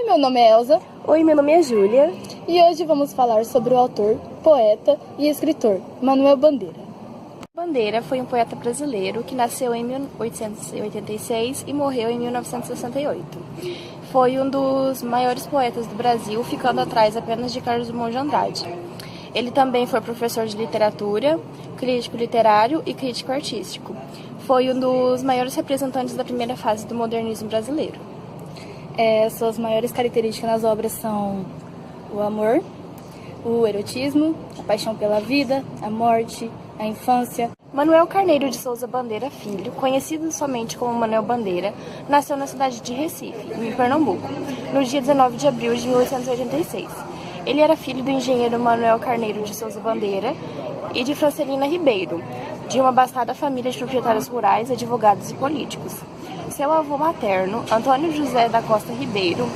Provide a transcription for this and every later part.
meu nome é Elza. Oi, meu nome é Júlia. E hoje vamos falar sobre o autor, poeta e escritor Manuel Bandeira. Bandeira foi um poeta brasileiro que nasceu em 1886 e morreu em 1968. Foi um dos maiores poetas do Brasil, ficando atrás apenas de Carlos Drummond de Andrade. Ele também foi professor de literatura, crítico literário e crítico artístico. Foi um dos maiores representantes da primeira fase do modernismo brasileiro. Suas maiores características nas obras são o amor, o erotismo, a paixão pela vida, a morte, a infância. Manuel Carneiro de Souza Bandeira Filho, conhecido somente como Manuel Bandeira, nasceu na cidade de Recife, em Pernambuco, no dia 19 de abril de 1886. Ele era filho do engenheiro Manuel Carneiro de Souza Bandeira e de Francelina Ribeiro, de uma abastada família de proprietários rurais, advogados e políticos. Seu avô materno, Antônio José da Costa Ribeiro,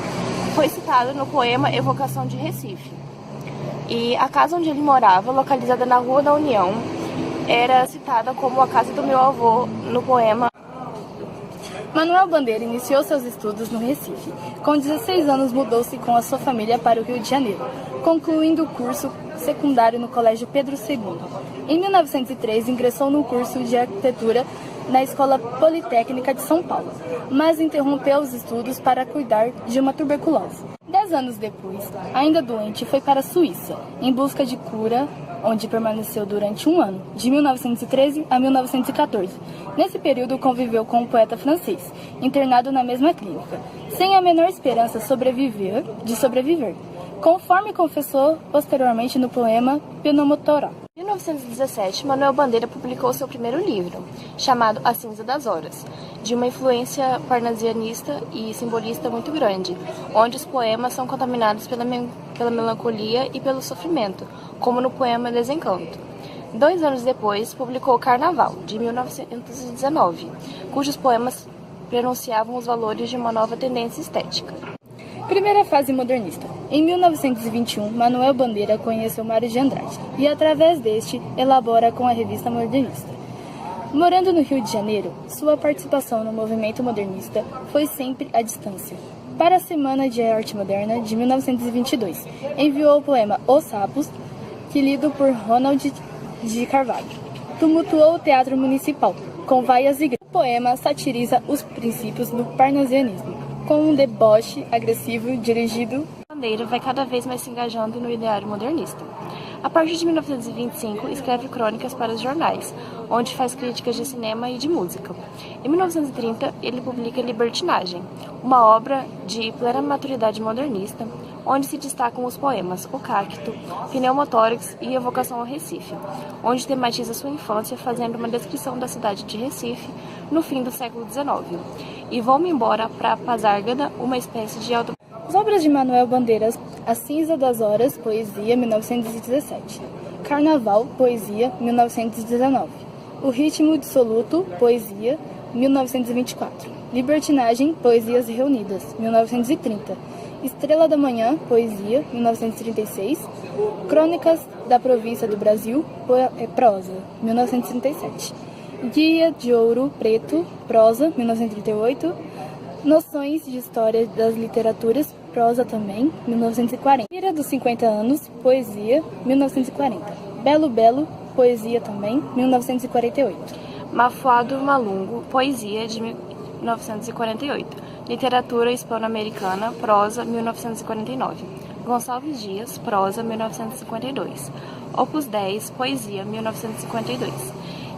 foi citado no poema Evocação de Recife. E a casa onde ele morava, localizada na Rua da União, era citada como a casa do meu avô no poema. Manuel Bandeira iniciou seus estudos no Recife. Com 16 anos mudou-se com a sua família para o Rio de Janeiro, concluindo o curso secundário no Colégio Pedro II. Em 1903 ingressou no curso de arquitetura na Escola Politécnica de São Paulo, mas interrompeu os estudos para cuidar de uma tuberculose. 10 anos depois, ainda doente, foi para a Suíça, em busca de cura, onde permaneceu durante um ano, de 1913 a 1914. Nesse período, conviveu com um poeta francês, internado na mesma clínica, sem a menor esperança de sobreviver, conforme confessou posteriormente no poema Pneumotora. Em 1917, Manuel Bandeira publicou seu primeiro livro, chamado A Cinza das Horas, de uma influência parnasianista e simbolista muito grande, onde os poemas são contaminados pela melancolia e pelo sofrimento, como no poema Desencanto. 2 anos depois, publicou Carnaval, de 1919, cujos poemas pronunciavam os valores de uma nova tendência estética. Primeira fase modernista. Em 1921, Manuel Bandeira conheceu Mário de Andrade e, através deste, elabora com a revista Modernista. Morando no Rio de Janeiro, sua participação no movimento modernista foi sempre à distância. Para a Semana de Arte Moderna de 1922, enviou o poema Os Sapos, que lido por Ronald de Carvalho. Tumultuou o Teatro Municipal, com vaias e gritos. O poema satiriza os princípios do parnasianismo, com um deboche agressivo dirigido. Bandeira vai cada vez mais se engajando no ideário modernista. A partir de 1925, escreve crônicas para os jornais, onde faz críticas de cinema e de música. Em 1930, ele publica Libertinagem, uma obra de plena maturidade modernista, onde se destacam os poemas O Cacto, Pneumotórax e Evocação ao Recife, onde tematiza sua infância fazendo uma descrição da cidade de Recife no fim do século XIX. E Vou-me embora para Pazárgada, uma espécie de auto... As obras de Manuel Bandeira: A Cinza das Horas, poesia, 1917. Carnaval, poesia, 1919. O Ritmo Dissoluto, poesia, 1924. Libertinagem, Poesias Reunidas, 1930. Estrela da Manhã, poesia, 1936. Crônicas da Província do Brasil, prosa, 1937. Guia de Ouro Preto, prosa, 1938. Noções de História das Literaturas, prosa também, 1940. Ira dos 50 anos, poesia, 1940. Belo Belo, poesia também, 1948. Mafuado Malungo, poesia, de 1948. Literatura Hispano-Americana, prosa, 1949. Gonçalves Dias, prosa, 1952. Opus 10, poesia, 1952.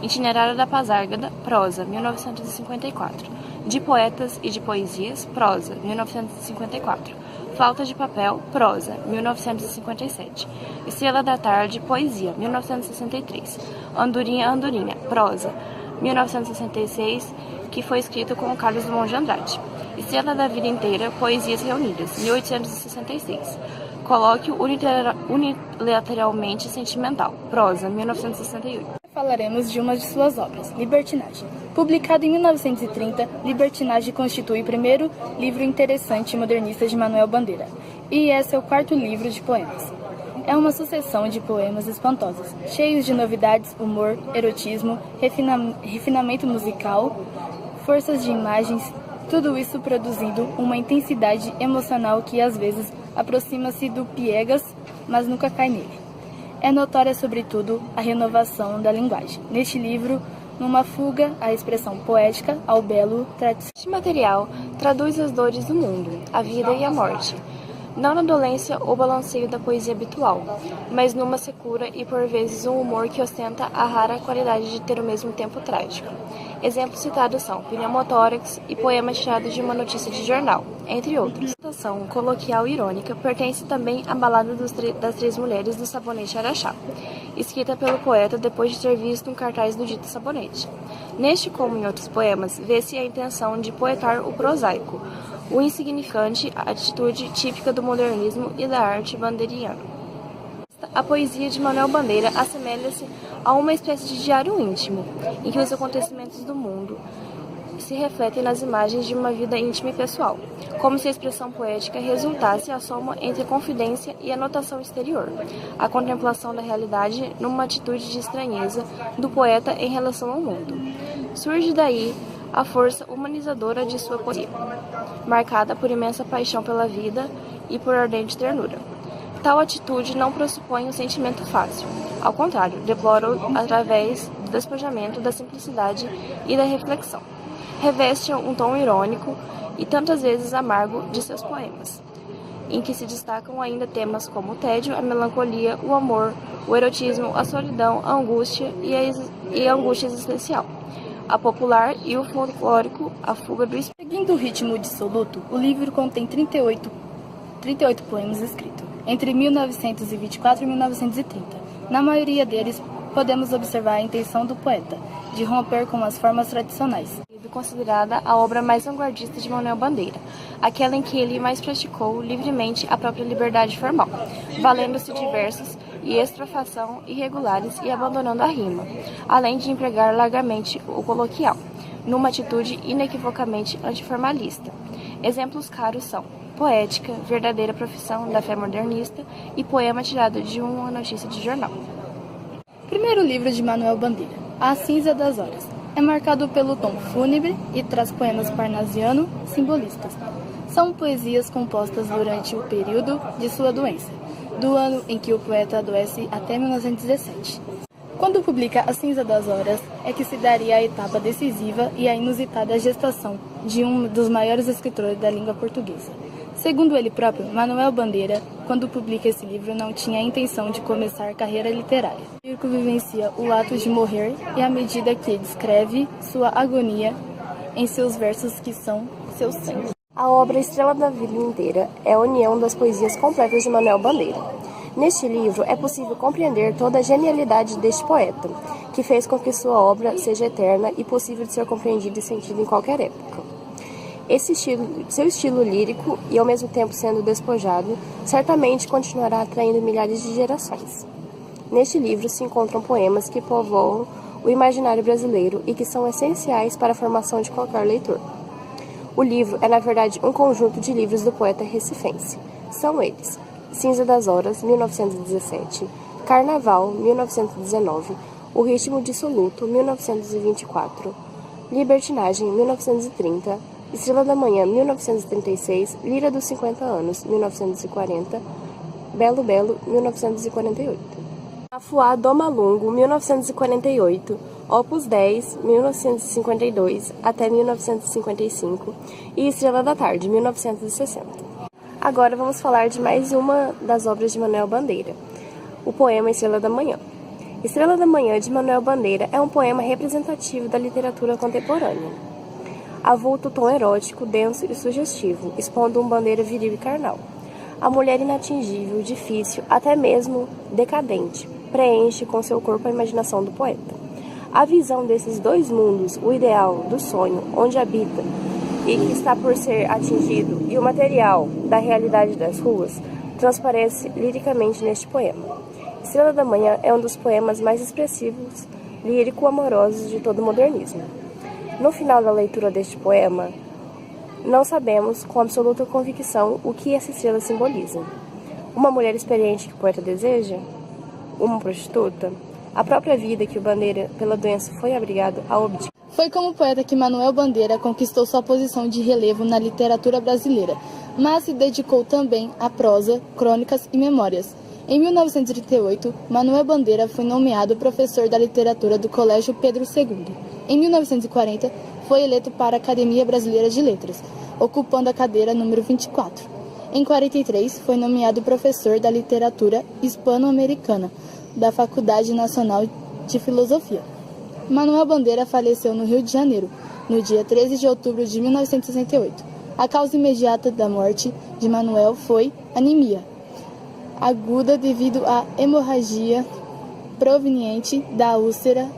Itinerário da Pazárgada, prosa, 1954. De Poetas e de Poesias, prosa, 1954. Falta de Papel, prosa, 1957. Estrela da Tarde, poesia, 1963. Andorinha, Andorinha, prosa, 1966, que foi escrito com Carlos Drummond de Andrade. Estrela da Vida Inteira, Poesias Reunidas, 1866. Colóquio Unilateralmente Sentimental, prosa, 1968. Falaremos de uma de suas obras, Libertinagem. Publicado em 1930, Libertinagem constitui o primeiro livro interessante e modernista de Manuel Bandeira, e é seu quarto livro de poemas. É uma sucessão de poemas espantosos, cheios de novidades, humor, erotismo, refinamento musical, forças de imagens Tudo isso produzindo uma intensidade emocional que às vezes aproxima-se do piegas, mas nunca cai nele. É notória, sobretudo, a renovação da linguagem. Neste livro, numa fuga à expressão poética, ao belo tradicional. Este material traduz as dores do mundo, a vida e a morte, não na dolência ou balanceio da poesia habitual, mas numa secura e por vezes um humor que ostenta a rara qualidade de ter o mesmo tempo trágico. Exemplos citados são Pneumotórax e poemas tirados de uma notícia de jornal, entre outros. A citação coloquial e irônica pertence também à Balada das Três Mulheres do Sabonete Araxá, escrita pelo poeta depois de ter visto um cartaz do dito sabonete. Neste, como em outros poemas, vê-se a intenção de poetar o prosaico, o insignificante, a atitude típica do modernismo e da arte bandeiriana. A poesia de Manuel Bandeira assemelha-se a uma espécie de diário íntimo, em que os acontecimentos do mundo se refletem nas imagens de uma vida íntima e pessoal, como se a expressão poética resultasse a soma entre a confidência e a notação exterior, a contemplação da realidade numa atitude de estranheza do poeta em relação ao mundo. Surge daí a força humanizadora de sua poesia, marcada por imensa paixão pela vida e por ardente ternura. Tal atitude não pressupõe um sentimento fácil. Ao contrário, deplora-o através do despojamento, da simplicidade e da reflexão. Reveste um tom irônico e tantas vezes amargo de seus poemas, em que se destacam ainda temas como o tédio, a melancolia, o amor, o erotismo, a solidão, a angústia e a angústia existencial, a popular e o folclórico, a fuga do espírito. Seguindo o ritmo dissoluto, o livro contém 38 poemas escritos entre 1924 e 1930. Na maioria deles, podemos observar a intenção do poeta de romper com as formas tradicionais. Considerada a obra mais vanguardista de Manuel Bandeira, aquela em que ele mais praticou livremente a própria liberdade formal, valendo-se de versos e estrofação irregulares e abandonando a rima, além de empregar largamente o coloquial, numa atitude inequivocamente antiformalista. Exemplos caros são Poética, verdadeira profissão da fé modernista e poema tirado de uma notícia de jornal. Primeiro livro de Manuel Bandeira, A Cinza das Horas. É marcado pelo tom fúnebre e traz poemas parnasiano-simbolistas. São poesias compostas durante o período de sua doença, do ano em que o poeta adoece até 1917. Quando publica A Cinza das Horas, é que se daria a etapa decisiva e a inusitada gestação de um dos maiores escritores da língua portuguesa. Segundo ele próprio, Manuel Bandeira, quando publica esse livro, não tinha a intenção de começar carreira literária. O lírico vivencia o ato de morrer e à medida que descreve sua agonia em seus versos que são seu sangue. A obra Estrela da Vida Inteira é a união das poesias completas de Manuel Bandeira. Neste livro é possível compreender toda a genialidade deste poeta, que fez com que sua obra seja eterna e possível de ser compreendida e sentida em qualquer época. Seu estilo lírico, e ao mesmo tempo sendo despojado, certamente continuará atraindo milhares de gerações. Neste livro se encontram poemas que povoam o imaginário brasileiro e que são essenciais para a formação de qualquer leitor. O livro é, na verdade, um conjunto de livros do poeta recifense. São eles: Cinza das Horas, 1917, Carnaval, 1919, O Ritmo Dissoluto, 1924, Libertinagem, 1930, Estrela da Manhã, 1936, Lira dos 50 anos, 1940, Belo Belo, 1948. Afuá do Malungo, 1948, Opus 10, 1952 até 1955 e Estrela da Tarde, 1960. Agora vamos falar de mais uma das obras de Manuel Bandeira, o poema Estrela da Manhã. Estrela da Manhã, de Manuel Bandeira, é um poema representativo da literatura contemporânea. Avulta o tom erótico, denso e sugestivo, expondo um Bandeira viril e carnal. A mulher inatingível, difícil, até mesmo decadente, preenche com seu corpo a imaginação do poeta. A visão desses dois mundos, o ideal do sonho, onde habita e que está por ser atingido, e o material da realidade das ruas, transparece liricamente neste poema. Estrela da Manhã é um dos poemas mais expressivos, lírico-amorosos de todo o modernismo. No final da leitura deste poema, não sabemos com absoluta convicção o que essa estrela simboliza. Uma mulher experiente que o poeta deseja? Uma prostituta? A própria vida que o Bandeira, pela doença, foi obrigado a obter? Foi como poeta que Manuel Bandeira conquistou sua posição de relevo na literatura brasileira, mas se dedicou também à prosa, crônicas e memórias. Em 1938, Manuel Bandeira foi nomeado professor da literatura do Colégio Pedro II. Em 1940, foi eleito para a Academia Brasileira de Letras, ocupando a cadeira número 24. Em 1943, foi nomeado professor da literatura hispano-americana da Faculdade Nacional de Filosofia. Manuel Bandeira faleceu no Rio de Janeiro, no dia 13 de outubro de 1968. A causa imediata da morte de Manuel foi anemia aguda devido à hemorragia proveniente da úlcera